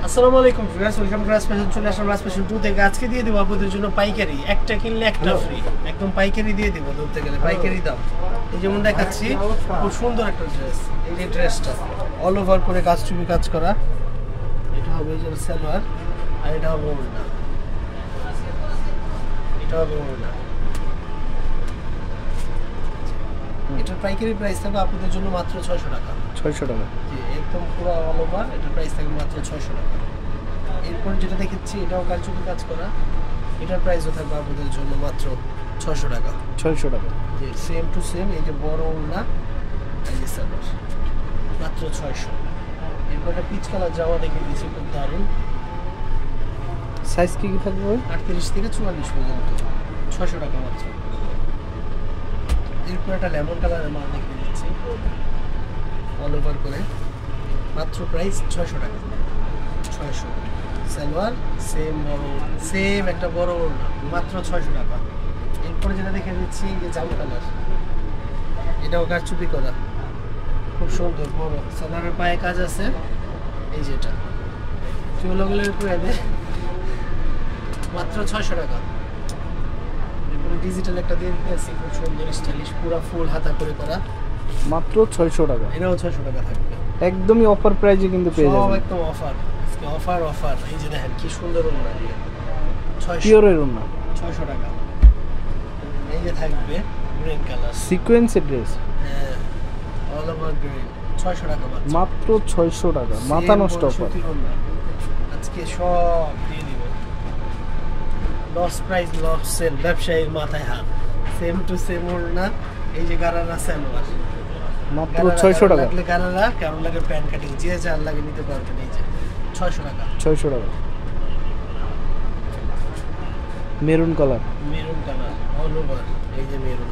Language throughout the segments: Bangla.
আসসালামু আলাইকুম viewers, welcome to Raj fashion. চলে আসলাম রাজ ফ্যাশন 2 থেকে। আজকে দিয়ে দেবো আপনাদের জন্য পাইকারি, একটা কিনলে একটা ফ্রি, একদম পাইকারি দিয়ে দেবো। ধরতে গেলে পাইকারি দাম। এই যেমন দেখাচ্ছি, খুব সুন্দর একটা ড্রেস। এই ড্রেসটা অল ওভার করে কাজ চুপি কাজ করা। এটা হবে এই যে সালোয়ার, আর এটা হবে ওড়না। এটা হবে ওড়না। এটার পাইকারি প্রাইস থাকবে আপনাদের জন্য মাত্র 600 টাকা। 600 টাকা, জি, একদম পুরো অল ওভার। এটার প্রাইস থাকবে মাত্র 600 টাকা। এরপর যেটা দেখেছি, এটাও কারচুপি কাজ করা। এটার প্রাইসও থাকবে আপনাদের জন্য মাত্র 600 টাকা। 600 টাকা, জি, সেম টু সেম। এই যে বড় ওড়না, এই যে সালোয়ার, মাত্র 600। এরপর একটা পিচ কালার জামা দেখে দিয়েছি, খুব দারুণ। সাইজ কি কি থাকবে ভাই? 38 থেকে 44 পর্যন্ত, 600 টাকা মাত্র। এরপর একটা লেমন কালারের মাল দেখে দিচ্ছি, অল ওভার করে, মাত্র প্রাইস 600 টাকা। 600 সালোয়ার, সেম বড়, সেম একটা বড় ওড়না, মাত্র 600 টাকা। এরপরে যেটা দেখে দিচ্ছি, যে জাম কালার, এটাও কারচুপি করা, খুব সুন্দর বড়। সালোয়ারের পায়ে কাজ আছে। এই যেটা চুলগুলোর উপরে দেয়, মাত্র 600 টাকা। এরপরে ডিজিটাল একটা দিয়ে দিয়েছি, খুব সুন্দর স্টাইলিশ, পুরো ফুল হাতা করে করা, মাত্র 600 টাকা। এটাও 600 টাকা থাকবে। একদমই অফার প্রাইসে কিন্তু পেয়ে সব যাবেন। একদম অফার, আজকে অফার অফার। এই যে দেখেন কি সুন্দর ওড়না দিয়ে, 600 পিওরের ওড়না, 600 টাকা। এই যে থাকবে গ্রিন কালার সিকোয়েন্সের ড্রেস, হ্যাঁ, অল ওভার গ্রিন, 600 টাকা মাত্র 600 টাকা। মাথা নষ্ট অফার। আজকে সব দিয়ে দিব। লস প্রাইস, লস সেল, ব্যবসায়ীর মাথায় হাত। সেম টু সেম ওড়না। এই যে গারারা সালোয়ার, মাত্র 600 টাকা। লাগলে গারারা, কেমন লাগে প্যান্ট কাটিং, যে যার লাগে নিতে পারবেন। এই যে 600 টাকা। 600 টাকা। Maroon colour, maroon colour all over. এই যে মেরুন।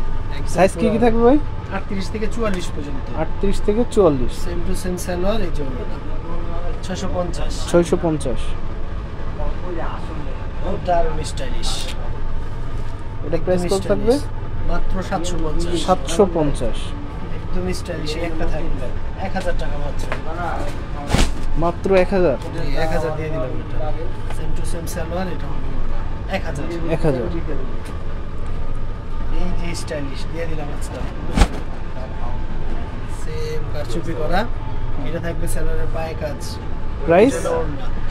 সাইজ কি কি থাকবে ভাই? 38 থেকে 44 পর্যন্ত, 38 থেকে 44। Same to same salwar. এই যে ওড়না, 650। 650। দারুণ স্টাইলিশ। এটা প্রাইস কত থাকবে? মাত্র 750। 750। একদম স্টাইলিশ। একটা থাকবে 1000 টাকা মাত্র। মাত্র 1000। 1000 দিয়ে দিলাম। এটা সেম টু সেম সালোয়ার, এটা হবে 1000। 1000। এই যে স্টাইলিশ দিয়ে দিলাম আজকে, সেম কারচুপি করা। এটা থাকবে সালোয়ারের পায়ে কাজ। প্রাইস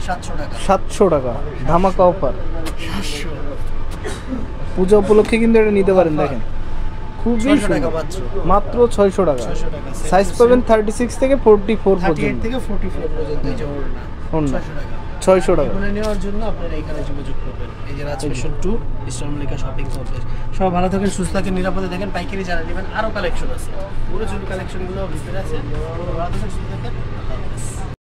700 টাকা। 700 টাকা, ধামাকা অফার। 700। পূজা উপলক্ষে কিন্তু এটা নিতে পারেন। দেখেন খুবই 600 টাকা সুন্দর। মাত্র। মাত্র 600 টাকা। 600 টাকা। সাইজ পাবেন 36 থেকে 44 38 পর্যন্ত। থেকে 44 পর্যন্ত। এই যে ওড়না, ওড়না। 600 টাকা। 600 টাকা। এগুলো নেওয়ার জন্য আপনারা এখানে যোগাযোগ করবেন। এই যে Raj fashion 2 Eastern Mallika shopping complex. সবাই ভালো থাকেন, সুস্থ থাকেন, নিরাপদে থাকেন। পাইকারি যারা নেবেন, আরো কালেকশন আছে, পুরো জুল কালেকশনগুলো ভিতরে আছে। ভালো থাকেন, সুস্থ থাকেন। আল্লাহ হাফেজ।